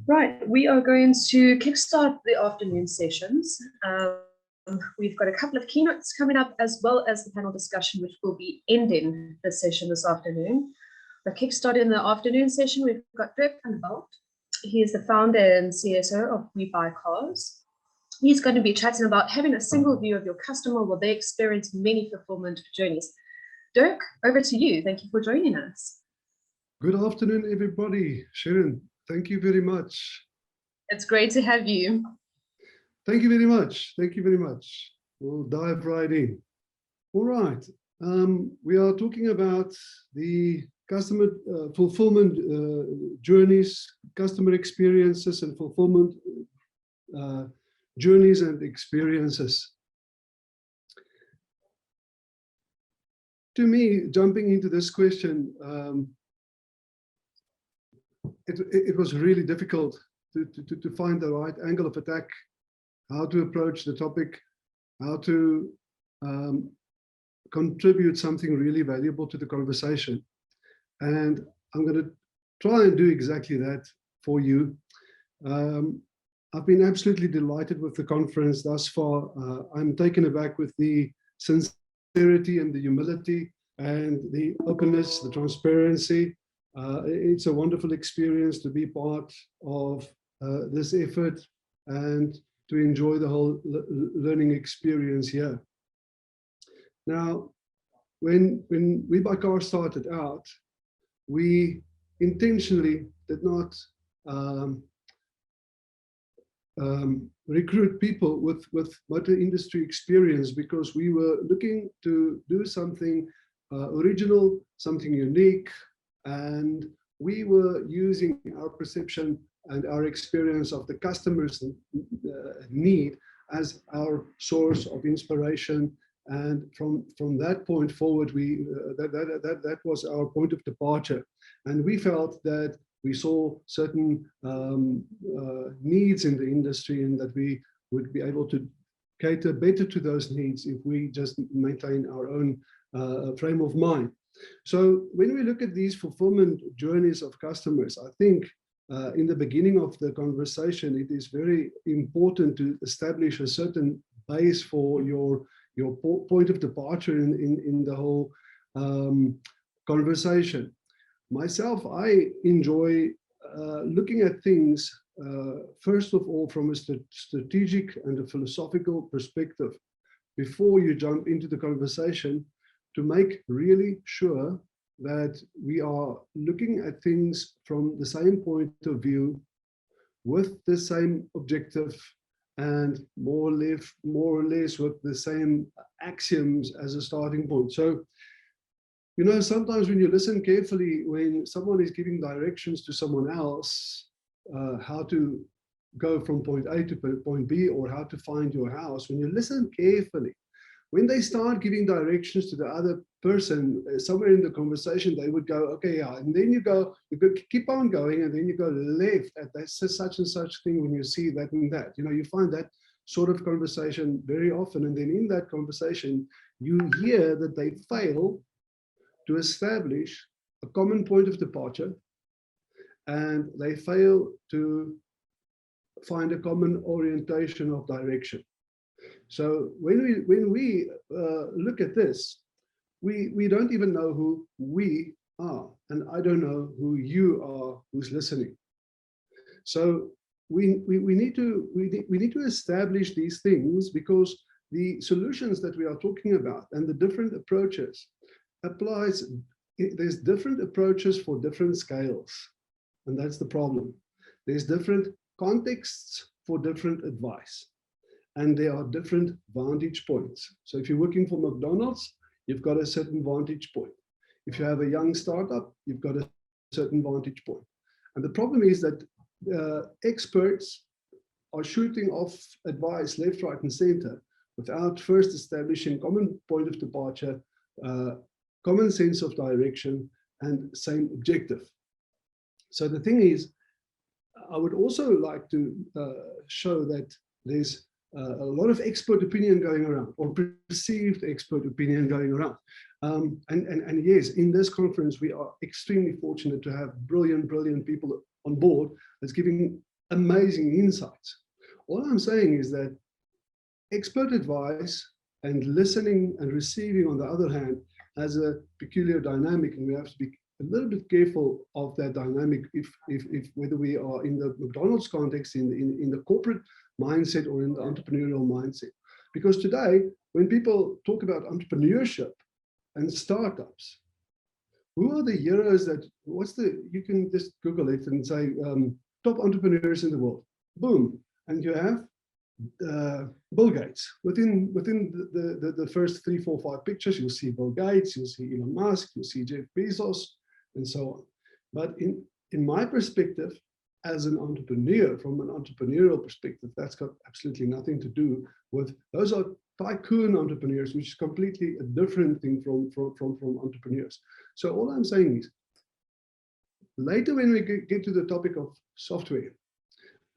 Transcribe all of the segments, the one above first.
Right, we are going to kickstart the afternoon sessions. We've got a couple of keynotes coming up, as well as the panel discussion, which will be ending the session this afternoon. We're kickstarting the afternoon session. We've got Dirk and Walt. He is the founder and CSO of We Buy Cars. He's going to be chatting about having a single view of your customer while they experience many fulfillment journeys. Dirk, over to you. Thank you for joining us. Good afternoon, everybody. Sharon, thank you very much. It's great to have you. Thank you very much. Thank you very much. We'll dive right in. All right. We are talking about the customer fulfillment journeys, customer experiences, and fulfillment journeys and experiences. To me, jumping into this question, it was really difficult to find the right angle of attack, how to approach the topic, how to contribute something really valuable to the conversation. And I'm going to try and do exactly that for you. I've been absolutely delighted with the conference thus far. I'm taken aback with the sincerity and the humility and the openness, the transparency. It's a wonderful experience to be part of this effort and to enjoy the whole learning experience here. Now, when We Buy Cars started out, we intentionally did not recruit people with motor industry experience, because we were looking to do something original, something unique, and we were using our perception and our experience of the customer's need as our source of inspiration. And from that point forward, that was our point of departure. And we felt that we saw certain needs in the industry, and that we would be able to cater better to those needs if we just maintain our own frame of mind. So when we look at these fulfillment journeys of customers, I think in the beginning of the conversation, it is very important to establish a certain base for your point of departure in the whole conversation. Myself, I enjoy looking at things, first of all, from a strategic and a philosophical perspective, before you jump into the conversation, to make really sure that we are looking at things from the same point of view, with the same objective, and more or less with the same axioms as a starting point. So, you know, sometimes when you listen carefully, when someone is giving directions to someone else, how to go from point A to point B, or how to find your house, when you listen carefully, when they start giving directions to the other person, somewhere in the conversation, they would go, okay, yeah, and then you keep on going, and then you go left at that such and such thing when you see that and that. You know, you find that sort of conversation very often, and then in that conversation, you hear that they fail to establish a common point of departure, and they fail to find a common orientation of direction. So when we look at this, we don't even know who we are, and I don't know who you are who's listening. So we need to establish these things, because the solutions that we are talking about and the different approaches there's different approaches for different scales, and that's the problem. There's different contexts for different advice, and there are different vantage points. So if you're working for McDonald's, you've got a certain vantage point. If you have a young startup, you've got a certain vantage point. And the problem is that experts are shooting off advice left, right, and center without first establishing common point of departure, common sense of direction, and same objective. So the thing is, I would also like to show that there's a lot of expert opinion going around, or perceived expert opinion going around. And yes, in this conference, we are extremely fortunate to have brilliant people on board that's giving amazing insights. All I'm saying is that expert advice and listening and receiving, on the other hand, has a peculiar dynamic, and we have to be a little bit careful of that dynamic if whether we are in the McDonald's context, in the corporate mindset, or in the entrepreneurial mindset. Because today, when people talk about entrepreneurship and startups, who are the heroes that, you can just Google it and say, top entrepreneurs in the world. Boom. And you have Bill Gates. Within the first 3, 4, 5 pictures, you'll see Bill Gates, you'll see Elon Musk, you'll see Jeff Bezos, and so on. But in my perspective, as an entrepreneur, from an entrepreneurial perspective, that's got absolutely nothing to do with, those are tycoon entrepreneurs, which is completely a different thing from entrepreneurs. So all I'm saying is, later when we get to the topic of software,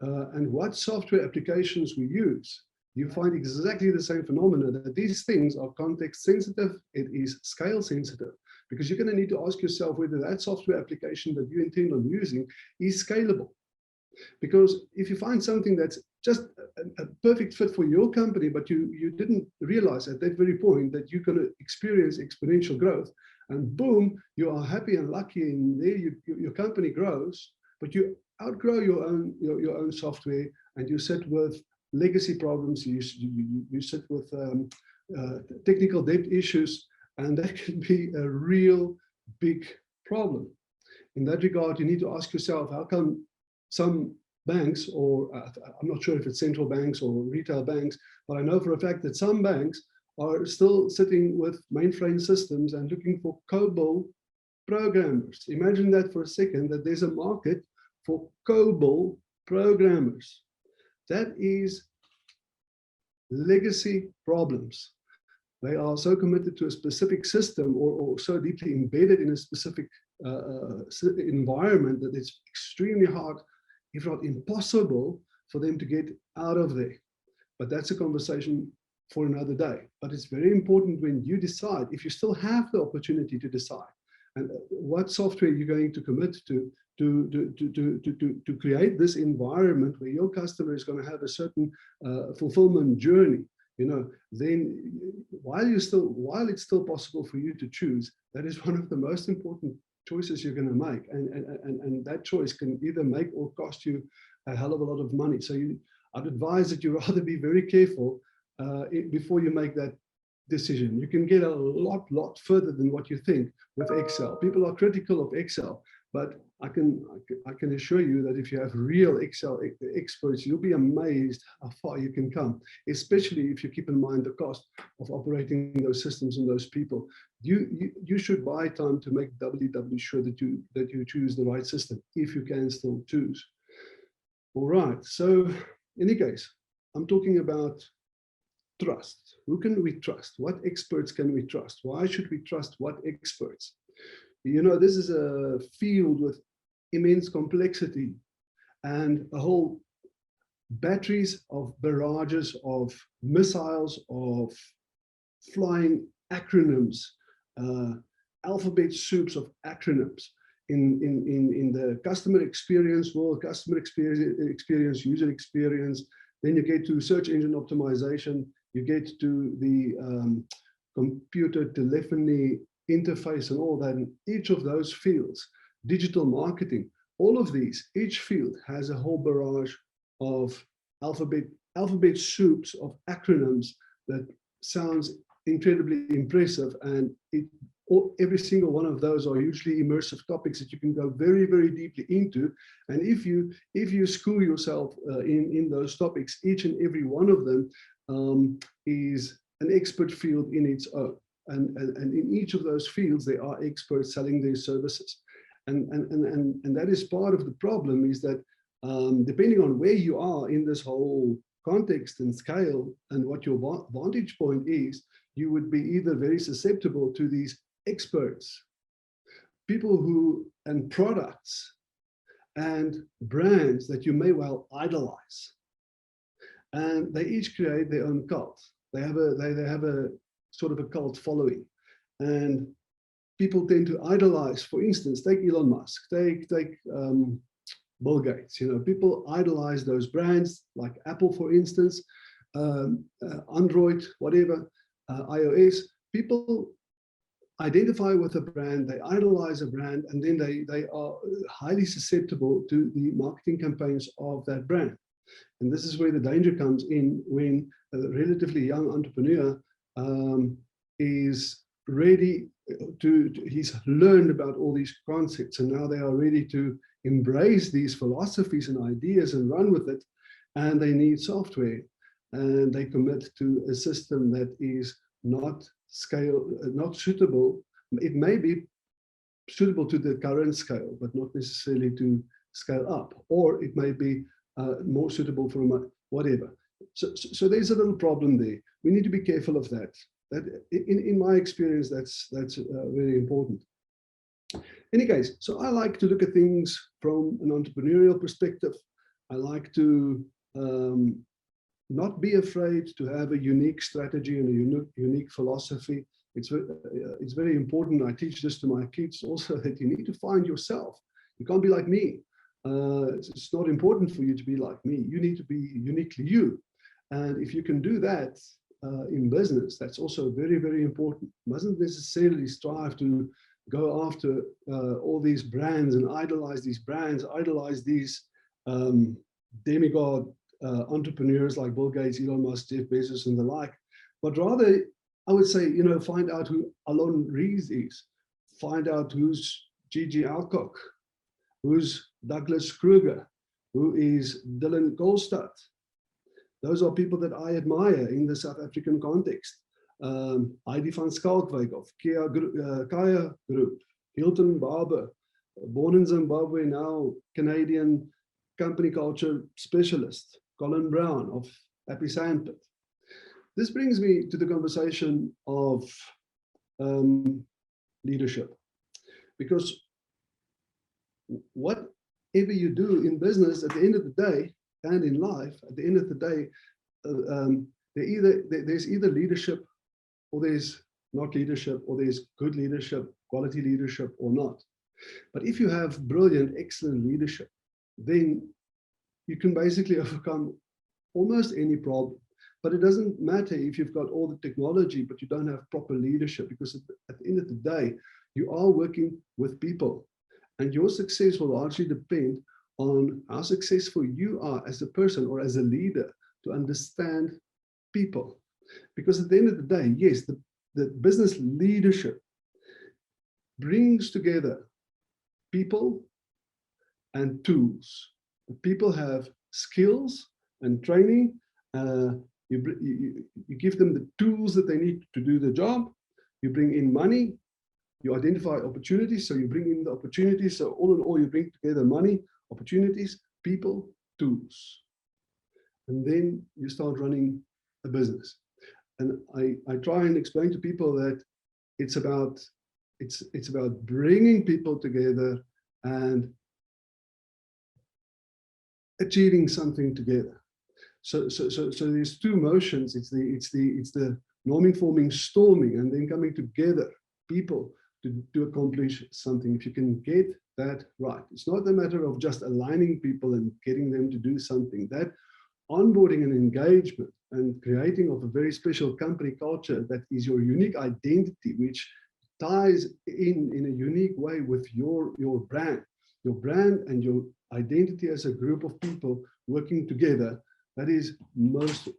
and what software applications we use, you find exactly the same phenomena, that these things are context sensitive, it is scale sensitive, because you're going to need to ask yourself whether that software application that you intend on using is scalable. Because if you find something that's just a perfect fit for your company, but you didn't realize at that very point that you're going to experience exponential growth, and boom, you are happy and lucky, and there your company grows, but you outgrow your own software, and you sit with legacy problems, you sit with technical debt issues, and that can be a real big problem. In that regard, you need to ask yourself, how come some banks, or I'm not sure if it's central banks or retail banks, but I know for a fact that some banks are still sitting with mainframe systems and looking for COBOL programmers. Imagine that for a second, that there's a market for COBOL programmers. That is legacy problems. They are so committed to a specific system, or so deeply embedded in a specific environment, that it's extremely hard, if not impossible, for them to get out of there. But that's a conversation for another day. But it's very important when you decide, if you still have the opportunity to decide, and what software you're going to commit to create this environment where your customer is going to have a certain fulfillment journey, then while it's still possible for you to choose, that is one of the most important choices you're going to make, and that choice can either make or cost you a hell of a lot of money. So I'd advise that you rather be very careful before you make that decision. You can get a lot further than what you think with Excel. People are critical of Excel, but I can assure you that if you have real Excel experts, you'll be amazed how far you can come, especially if you keep in mind the cost of operating those systems and those people. You should buy time to make doubly sure that you choose the right system, if you can still choose. All right, so in any case, I'm talking about trust. Who can we trust? What experts can we trust? Why should we trust what experts? This is a field with immense complexity and a whole batteries of barrages of missiles, of flying acronyms, alphabet soups of acronyms in the customer experience world, customer experience, user experience. Then you get to search engine optimization, you get to the computer telephony interface and all that. In each of those fields, digital marketing, all of these, each field has a whole barrage of alphabet soups of acronyms that sounds incredibly impressive, and every single one of those are usually immersive topics that you can go very deeply into. And if you school yourself in those topics, each and every one of them is an expert field in its own. And in each of those fields, there are experts selling their services. And that is part of the problem, is that depending on where you are in this whole context and scale and what your vantage point is, you would be either very susceptible to these experts, people who, and products and brands that you may well idolize. And they each create their own cult. They have a sort of a cult following, and people tend to idolize. For instance, take Elon Musk, take Bill Gates. People idolize those brands like Apple, for instance, Android, whatever, iOS. People identify with a brand, they idolize a brand, and then they are highly susceptible to the marketing campaigns of that brand. And this is where the danger comes in when a relatively young entrepreneur is ready he's learned about all these concepts, and now they are ready to embrace these philosophies and ideas and run with it, and they need software, and they commit to a system that is not suitable. It may be suitable to the current scale, but not necessarily to scale up, or it may be more suitable for whatever. So there's a little problem there. We need to be careful of that. That in my experience, that's very important. Any case, so I like to look at things from an entrepreneurial perspective. I like to not be afraid to have a unique strategy and a unique philosophy. It's very important. I teach this to my kids also, that you need to find yourself. You can't be like me. It's not important for you to be like me. You need to be uniquely you. And if you can do that in business, that's also very, very important. Mustn't necessarily strive to go after all these brands and idolize these brands, idolize these demigod entrepreneurs like Bill Gates, Elon Musk, Jeff Bezos, and the like. But rather, I would say, find out who Alon Rees is. Find out who's Gigi Alcock, who's Douglas Kruger, who is Dylan Goldstadt. Those are people that I admire in the South African context. Heidi van Schalkwyk of Kaya Group, Hilton Barber, born in Zimbabwe, now Canadian company culture specialist, Colin Brown of Happy Sandpit. This brings me to the conversation of leadership, because whatever you do in business, at the end of the day, and in life, at the end of the day, there's either leadership, or there's not leadership, or there's good leadership, quality leadership, or not. But if you have brilliant, excellent leadership, then you can basically overcome almost any problem. But it doesn't matter if you've got all the technology, but you don't have proper leadership, because at the end of the day, you are working with people, and your success will largely depend on how successful you are as a person or as a leader to understand people. Because at the end of the day, yes, the business leadership brings together people and tools. People have skills and training. You give them the tools that they need to do the job. You bring in money. You identify opportunities, so you bring in the opportunities. So all in all, you bring together money, opportunities, people, tools. And then you start running a business. And I try and explain to people that it's about bringing people together and achieving something together. So there's two motions. It's the norming, forming, storming, and then coming together, people to accomplish something. If you can get that right, it's not a matter of just aligning people and getting them to do something. That onboarding and engagement and creating of a very special company culture that is your unique identity, which ties in a unique way with your brand and your identity as a group of people working together. That is most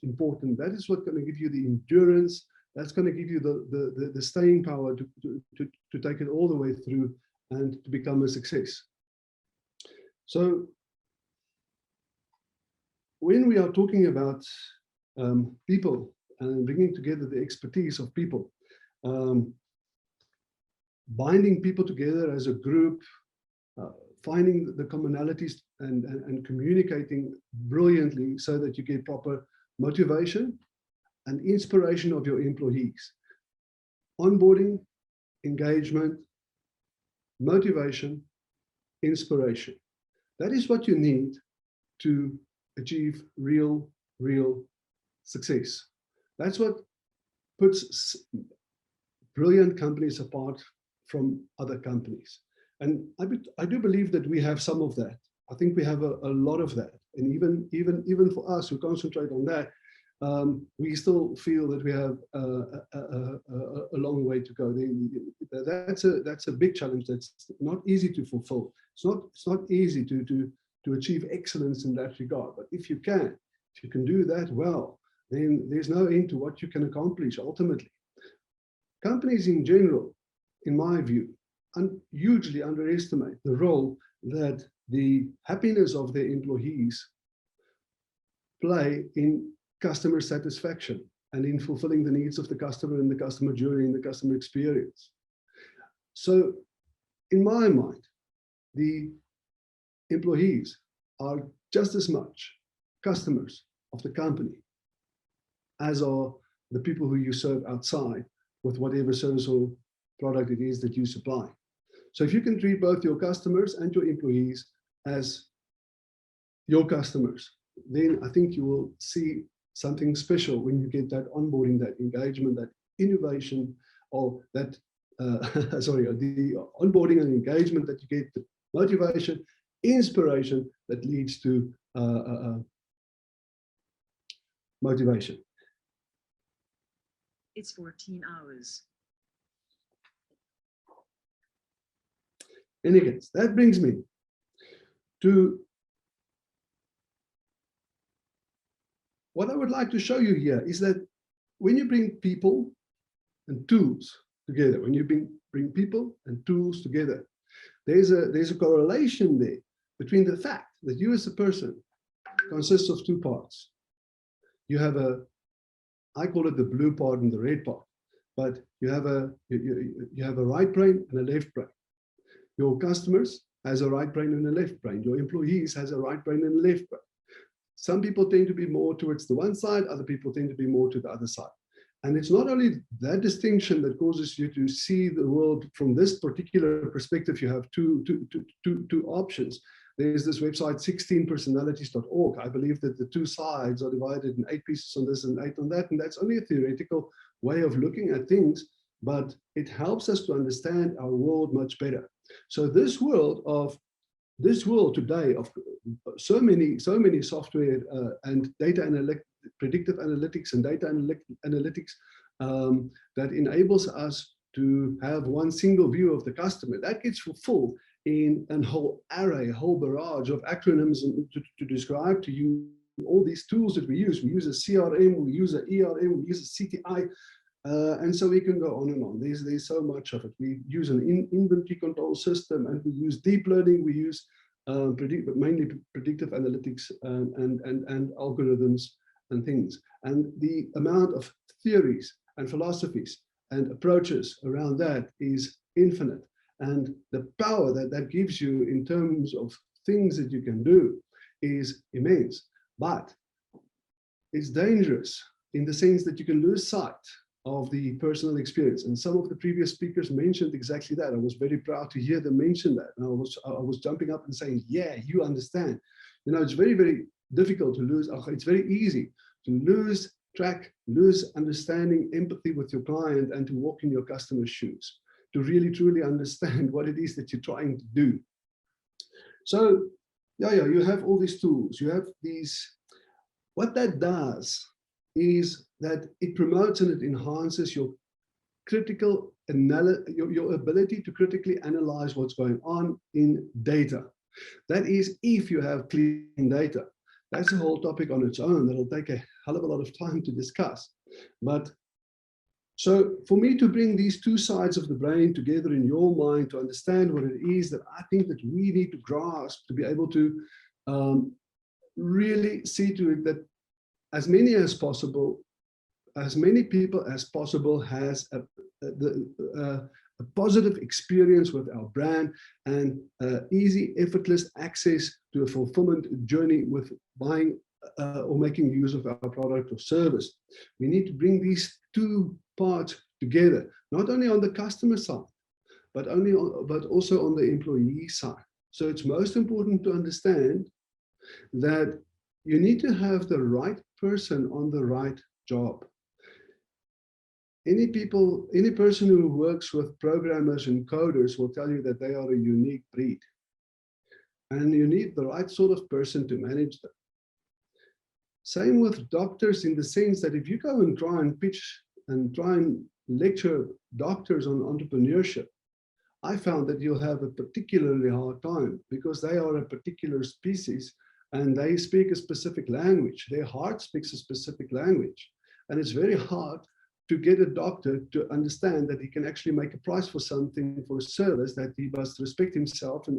important. That is what's going to give you the endurance. That's going to give you the staying power to take it all the way through and to become a success. So when we are talking about people and bringing together the expertise of people, binding people together as a group, finding the commonalities and communicating brilliantly so that you get proper motivation and inspiration of your employees. Onboarding, engagement, motivation, inspiration. That is what you need to achieve real success. That's what puts brilliant companies apart from other companies. And I do believe that we have some of that. I think we have a lot of that. And even for us who concentrate on that, we still feel that we have a long way to go. That's a big challenge. That's not easy to fulfill. It's not easy to achieve excellence in that regard. But if you can do that well, then there's no end to what you can accomplish ultimately. Companies in general, in my view, hugely underestimate the role that the happiness of their employees play in customer satisfaction and in fulfilling the needs of the customer and the customer journey and the customer experience. So in my mind, the employees are just as much customers of the company as are the people who you serve outside with whatever service or product it is that you supply. So if you can treat both your customers and your employees as your customers, then I think you will see something special when you get that onboarding, that engagement, that innovation, or that, the onboarding and engagement that you get, the motivation, inspiration that leads to motivation. It's 14 hours. In any case, that brings me to what I would like to show you here is that when you bring people and tools together, when you bring people and tools together, there's a correlation there between the fact that you as a person consists of two parts. You have I call it the blue part and the red part, but you have a right brain and a left brain. Your customers has a right brain and a left brain. Your employees has a right brain and a left brain. Some people tend to be more towards the one side, other people tend to be more to the other side. And it's not only that distinction that causes you to see the world from this particular perspective. You have two options. There's this website 16personalities.org. I believe that the two sides are divided in 8 pieces on this and 8 on that, and that's only a theoretical way of looking at things, but it helps us to understand our world much better. So this world today of so many software and data predictive analytics and data analytics that enables us to have one single view of the customer, that gets fulfilled in a whole array, a whole barrage of acronyms to describe to you all these tools that we use. We use a CRM, we use an ERM, we use a CTI, and so we can go on and on. There's so much of it. We use an inventory control system, and we use deep learning. We use mainly predictive analytics and algorithms and things. And the amount of theories and philosophies and approaches around that is infinite. And the power that gives you in terms of things that you can do is immense. But it's dangerous in the sense that you can lose sight of the personal experience. And some of the previous speakers mentioned exactly that. I was very proud to hear them mention that. And I was jumping up and saying, yeah, you understand. You know, it's very, very difficult to lose. It's very easy to lose track, lose understanding, empathy with your client, and to walk in your customer's shoes, to really truly understand what it is that you're trying to do. So yeah, you have all these tools, you have these, what that does is that it promotes and it enhances your your ability to critically analyze what's going on in data. That is, if you have clean data. That's a whole topic on its own that'll take a hell of a lot of time to discuss. But so for me to bring these two sides of the brain together in your mind to understand what it is that I think that we need to grasp to be able to really see to it that as many as possible, as many people as possible has a positive experience with our brand and easy, effortless access to a fulfillment journey with buying or making use of our product or service. We need to bring these two parts together, not only on the customer side, but also on the employee side. So it's most important to understand that you need to have the right person on the right job. Any person who works with programmers and coders will tell you that they are a unique breed. and you need the right sort of person to manage them. Same with doctors, in the sense that if you go and try and pitch and try and lecture doctors on entrepreneurship, I found that you'll have a particularly hard time, because they are a particular species and they speak a specific language. Their heart speaks a specific language. And it's very hard to get a doctor to understand that he can actually make a price for something, for a service, that he must respect himself and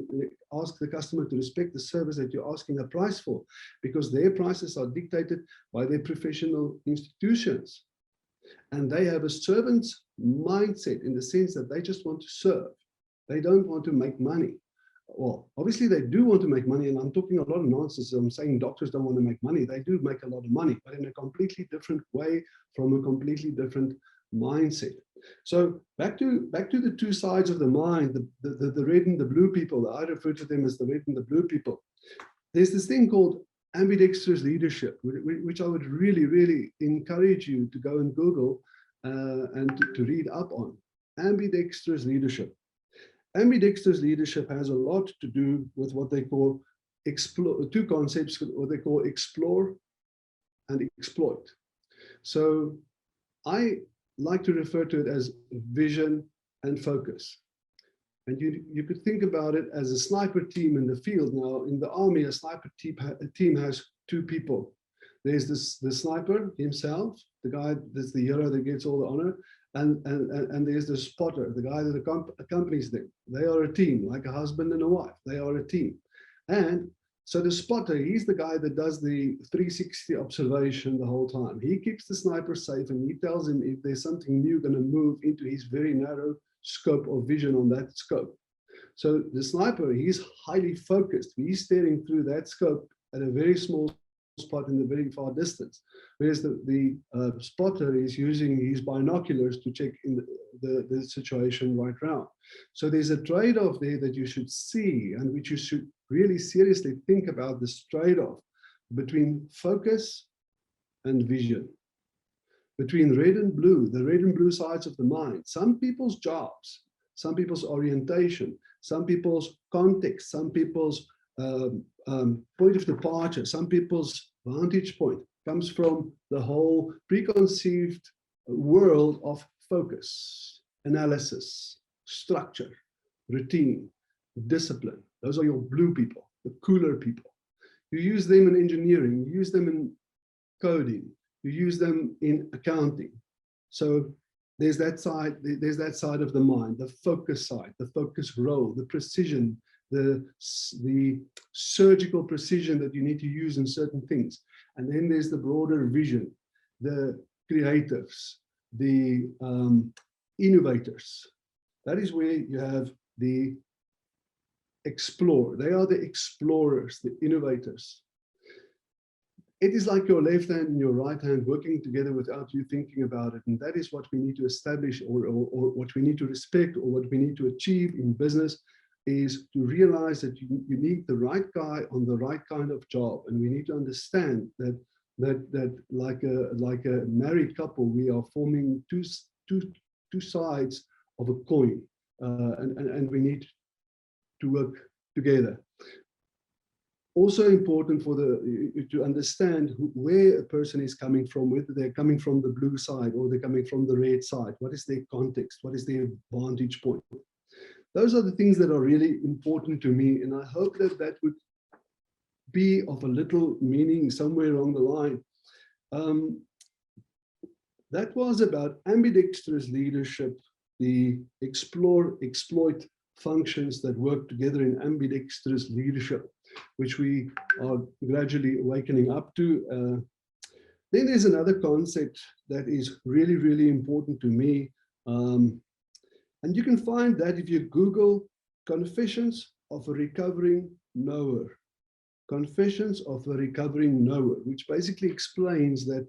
ask the customer to respect the service that you're asking a price for, because their prices are dictated by their professional institutions. And they have a servant's mindset, in the sense that they just want to serve. They don't want to make money. Well, obviously they do want to make money, and I'm talking a lot of nonsense. I'm saying doctors don't want to make money. They do make a lot of money, but in a completely different way, from a completely different mindset. So back to the two sides of the mind, the red and the blue people. I refer to them as the red and the blue people. There's this thing called ambidextrous leadership, which I would really, really encourage you to go and Google and to read up on. Ambidextrous leadership. Ambidextrous leadership has a lot to do with what they call two concepts, what they call explore and exploit. So I like to refer to it as vision and focus. And you could think about it as a sniper team in the field. Now, in the army, a sniper team has two people. There's the sniper himself, the guy that's the hero that gets all the honor, and there's the spotter, the guy that accompanies them. They are a team, like a husband and a wife. They are a team. And so the spotter, he's the guy that does the 360 observation the whole time. He keeps the sniper safe, and he tells him if there's something new going to move into his very narrow scope of vision on that scope. So the sniper, he's highly focused. He's staring through that scope at a very small spot in the very far distance, whereas the spotter is using his binoculars to check in the situation right round. So there's a trade-off there that you should see, and which you should really seriously think about, this trade-off between focus and vision, between red and blue, the red and blue sides of the mind. Some people's jobs, some people's orientation, some people's context, some people's point of departure, some people's vantage point comes from the whole preconceived world of focus, analysis, structure, routine, discipline. Those are your blue people, the cooler people. You use them in engineering, you use them in coding, you use them in accounting. So there's that side of the mind, the focus side, the focus role, the precision, the surgical precision that you need to use in certain things. And then there's the broader vision, the creatives, the innovators. That is where you have the explore. They are the explorers, the innovators. It is like your left hand and your right hand working together without you thinking about it. And that is what we need to establish, or what we need to respect, or what we need to achieve in business, is to realize that you need the right guy on the right kind of job. And we need to understand that like a married couple, we are forming two sides of a coin, and we need to work together. Also important to understand where a person is coming from, whether they're coming from the blue side or they're coming from the red side. What is their context? What is their vantage point? Those are the things that are really important to me, and I hope that that would be of a little meaning somewhere along the line. That was about ambidextrous leadership, the explore, exploit functions that work together in ambidextrous leadership, which we are gradually awakening up to. Then there's another concept that is really, really important to me. And you can find that if you Google Confessions of a Recovering Knower. Confessions of a Recovering Knower, which basically explains that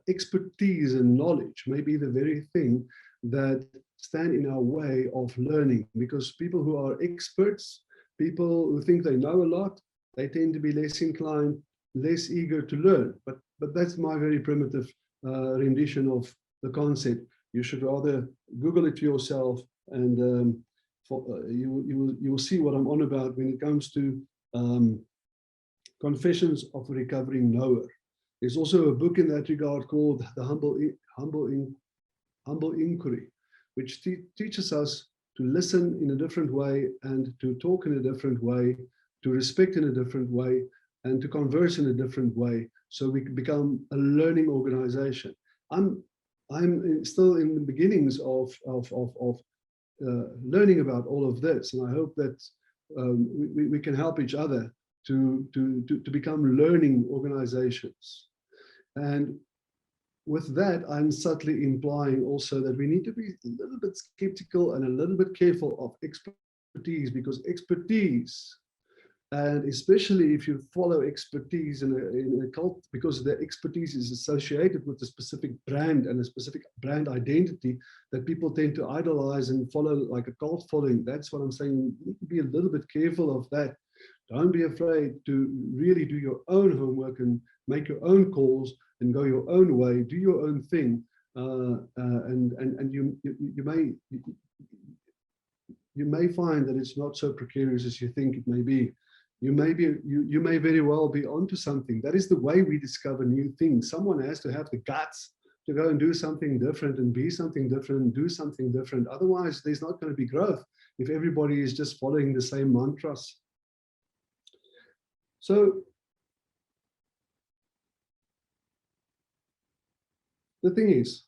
expertise and knowledge may be the very thing that stand in our way of learning, because people who are experts, people who think they know a lot, they tend to be less inclined, less eager to learn. But that's my very primitive rendition of the concept. You should rather Google it yourself, and you will see what I'm on about when it comes to Confessions of a Recovering Knower. There's also a book in that regard called The Humble Inquiry, which teaches us to listen in a different way and to talk in a different way, to respect in a different way, and to converse in a different way, so we can become a learning organization. I'm still in the beginnings of learning about all of this, and I hope that we can help each other to become learning organizations. And with that, I'm subtly implying also that we need to be a little bit skeptical and a little bit careful of expertise, because expertise, and especially if you follow expertise in a cult, because the expertise is associated with a specific brand and a specific brand identity that people tend to idolize and follow like a cult following. That's what I'm saying. You need to be a little bit careful of that. Don't be afraid to really do your own homework and make your own calls and go your own way, do your own thing, and you may find that it's not so precarious as you think it may be. You may very well be onto something. That is the way we discover new things. Someone has to have the guts to go and do something different and be something different and do something different. Otherwise, there's not going to be growth if everybody is just following the same mantras. So the thing is,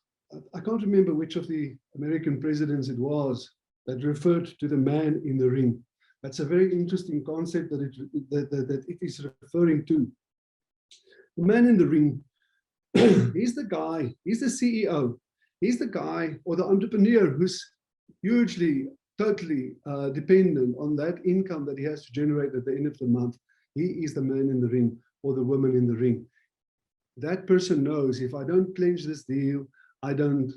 I can't remember which of the American presidents it was that referred to the man in the ring. That's a very interesting concept that it is referring to. The man in the ring, he's the guy, he's the CEO, he's the guy or the entrepreneur who's hugely, totally dependent on that income that he has to generate at the end of the month. He is the man in the ring or the woman in the ring. That person knows, if I don't clinch this deal, I don't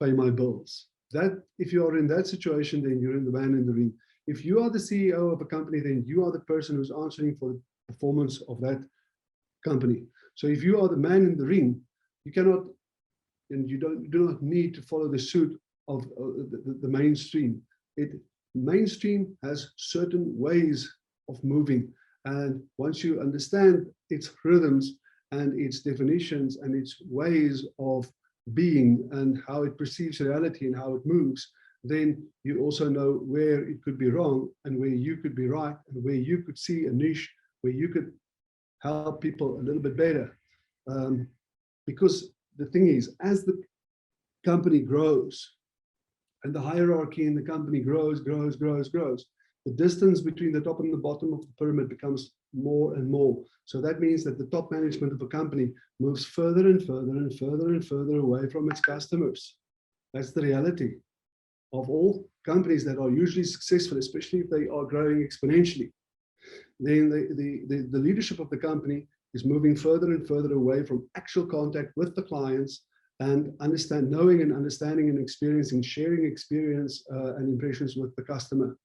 pay my bills. That, if you are in that situation, then you're in the man in the ring. If you are the CEO of a company, then you are the person who's answering for the performance of that company. So if you are the man in the ring, you cannot, and you do not need to follow the suit of the mainstream. Mainstream has certain ways of moving. And once you understand its rhythms and its definitions and its ways of being and how it perceives reality and how it moves, then you also know where it could be wrong and where you could be right and where you could see a niche where you could help people a little bit better. Because the thing is, as the company grows and the hierarchy in the company grows, the distance between the top and the bottom of the pyramid becomes more and more. So that means that the top management of a company moves further and further and further and further away from its customers. That's the reality of all companies that are usually successful, especially if they are growing exponentially. Then the leadership of the company is moving further and further away from actual contact with the clients and knowing and understanding and experiencing, sharing experience and impressions with the customer.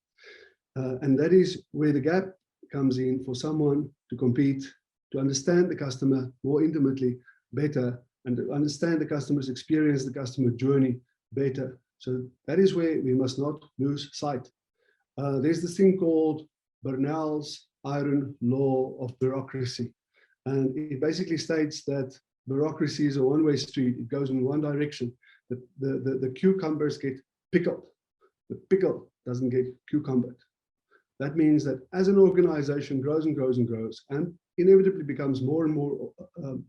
And that is where the gap comes in for someone to compete, to understand the customer more intimately, better, and to understand the customer's experience, the customer journey better. So that is where we must not lose sight. There's this thing called Bernal's iron law of bureaucracy. And it basically states that bureaucracy is a one-way street. It goes in one direction. The cucumbers get pickled. The pickle doesn't get cucumbered. That means that as an organization grows and grows and grows and inevitably becomes more and more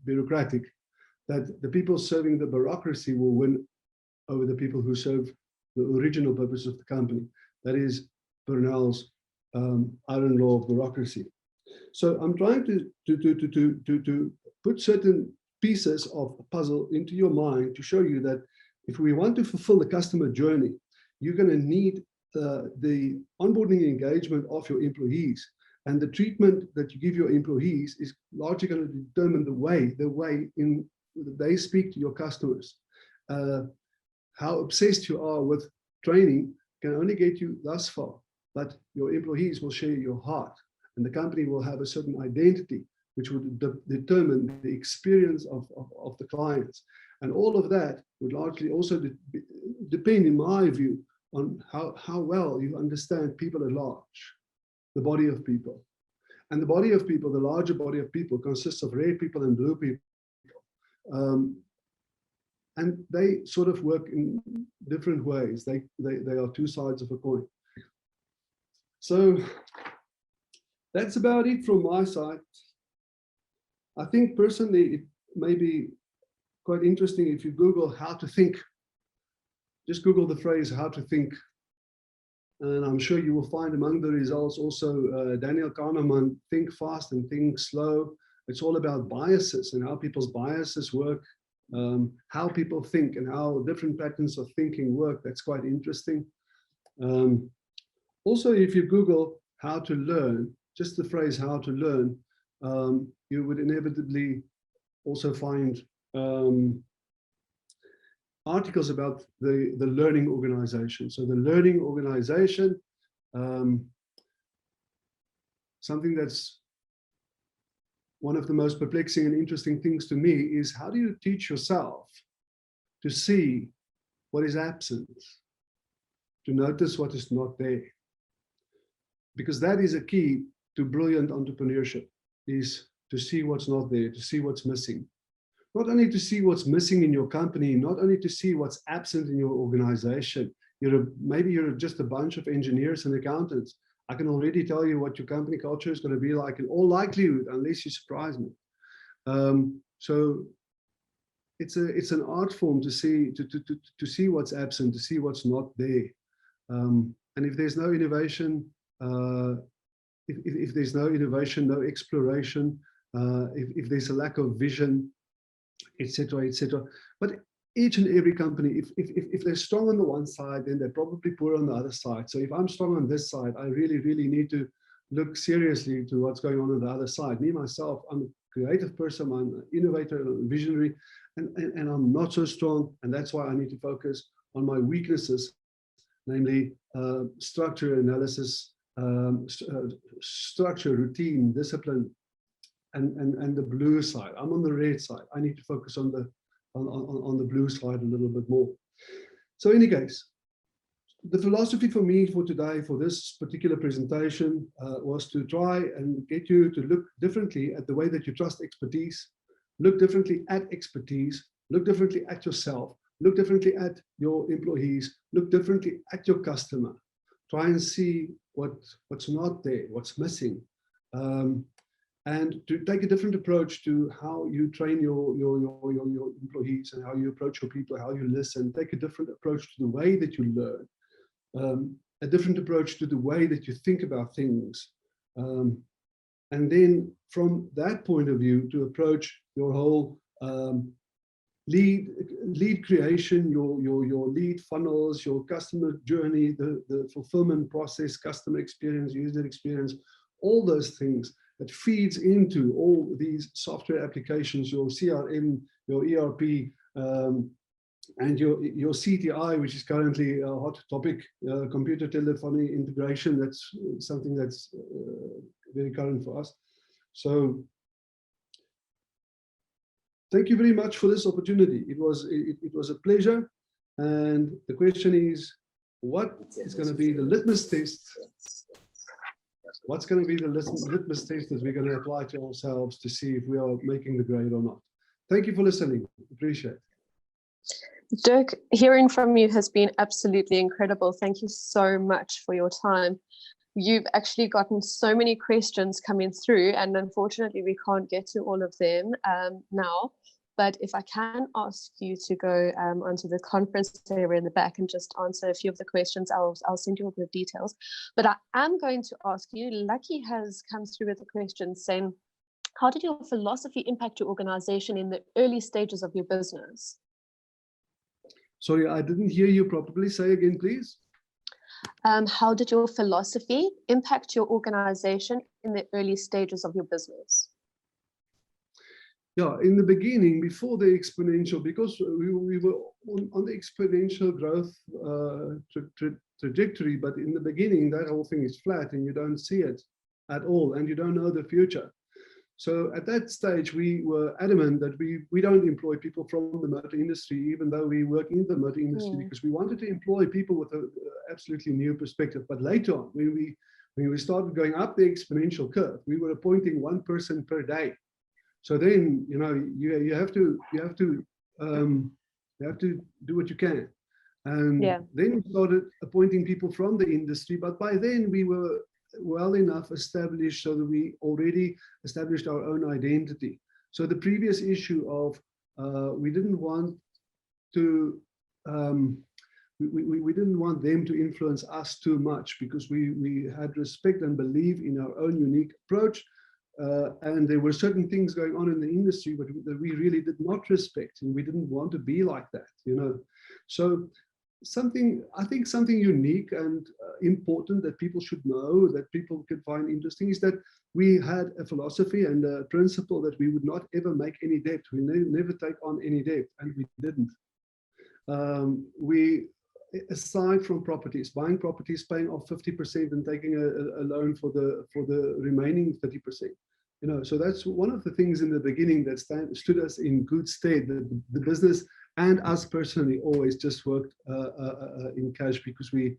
bureaucratic, that the people serving the bureaucracy will win over the people who serve the original purpose of the company. That is Bernal's iron law of bureaucracy. So I'm trying to put certain pieces of a puzzle into your mind to show you that if we want to fulfill the customer journey, you're going to need the onboarding engagement of your employees, and the treatment that you give your employees is largely going to determine the way in they speak to your customers. How obsessed you are with training can only get you thus far, but your employees will share your heart, and the company will have a certain identity which would determine the experience of the clients. And all of that would largely also depend, in my view, on how well you understand people at large, the body of people. And the body of people, the larger body of people, consists of red people and blue people. And they sort of work in different ways. They are two sides of a coin. So that's about it from my side. I think personally, it may be quite interesting if you Google how to think. Just Google the phrase how to think. And I'm sure you will find among the results also Daniel Kahneman, think fast and think slow. It's all about biases and how people's biases work, how people think and how different patterns of thinking work. That's quite interesting. Also, if you Google how to learn, just the phrase how to learn, you would inevitably also find articles about the learning organization. So the learning organization, something that's one of the most perplexing and interesting things to me is how do you teach yourself to see what is absent, to notice what is not there? Because that is a key to brilliant entrepreneurship, is to see what's not there, to see what's missing. Not only to see what's missing in your company, not only to see what's absent in your organization. Maybe you're just a bunch of engineers and accountants. I can already tell you what your company culture is going to be like in all likelihood, unless you surprise me. So it's an art form to see what's absent, to see what's not there. And if there's no innovation, if there's no innovation, no exploration, if there's a lack of vision, etc., etc. But each and every company, if they're strong on the one side, then they're probably poor on the other side. So if I'm strong on this side, I really, really need to look seriously to what's going on the other side. Me, myself, I'm a creative person, I'm an innovator, a visionary, and I'm not so strong. And that's why I need to focus on my weaknesses, namely structure, analysis, structure, routine, discipline, and the blue side. I'm on the red side. I need to focus on the blue side a little bit more. So in any case, the philosophy for me for today, for this particular presentation, was to try and get you to look differently at the way that you trust expertise, look differently at expertise, look differently at yourself, look differently at your employees, look differently at your customer. Try and see what's not there, what's missing. And to take a different approach to how you train your employees and how you approach your people, how you listen. Take a different approach to the way that you learn, a different approach to the way that you think about things. And then from that point of view, to approach your whole lead creation, your lead funnels, your customer journey, the fulfillment process, customer experience, user experience, all those things that feeds into all these software applications, your CRM, your ERP, and your CTI, which is currently a hot topic, computer telephony integration. That's something that's very current for us. So thank you very much for this opportunity. It was a pleasure. And the question is, what is going to be the litmus test? What's going to be the litmus test that we're going to apply to ourselves to see if we are making the grade or not? Thank you for listening. Appreciate it. Dirk, hearing from you has been absolutely incredible. Thank you so much for your time. You've actually gotten so many questions coming through, and unfortunately we can't get to all of them now. But if I can ask you to go onto the conference area in the back and just answer a few of the questions, I'll send you all the details. But I am going to ask you, Lucky has come through with a question saying, how did your philosophy impact your organization in the early stages of your business? Sorry, I didn't hear you properly. Say again, please. How did your philosophy impact your organization in the early stages of your business? Yeah, in the beginning, before the exponential, because we were on the exponential growth trajectory, but in the beginning, that whole thing is flat and you don't see it at all, and you don't know the future. So at that stage, we were adamant that we don't employ people from the motor industry, even though we work in the motor industry, because we wanted to employ people with an absolutely new perspective. But later on, when When we started going up the exponential curve, we were appointing one person per day. So then, you know, you have to do what you can. And then we started appointing people from the industry, but by then we were well enough established so that we already established our own identity. So the previous issue of we didn't want to we didn't want them to influence us too much, because we had respect and believe in our own unique approach. And there were certain things going on in the industry that we really did not respect, and we didn't want to be like that, you know. So I think something unique and important that people should know, that people could find interesting, is that we had a philosophy and a principle that we would not ever make any debt. We never take on any debt, and we didn't. Aside from properties, buying properties, paying off 50% and taking a loan for the remaining 30%. You know, so that's one of the things in the beginning that stood us in good stead. The business and us personally always just worked in cash, because we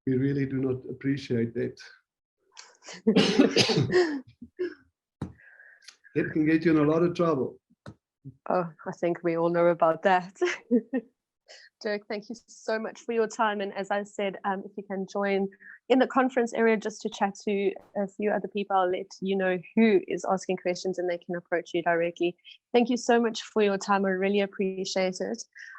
really do not appreciate that. It can get you in a lot of trouble. Oh, I think we all know about that. Dirk, thank you so much for your time. And as I said, if you can join in the conference area just to chat to a few other people, I'll let you know who is asking questions and they can approach you directly. Thank you so much for your time. I really appreciate it.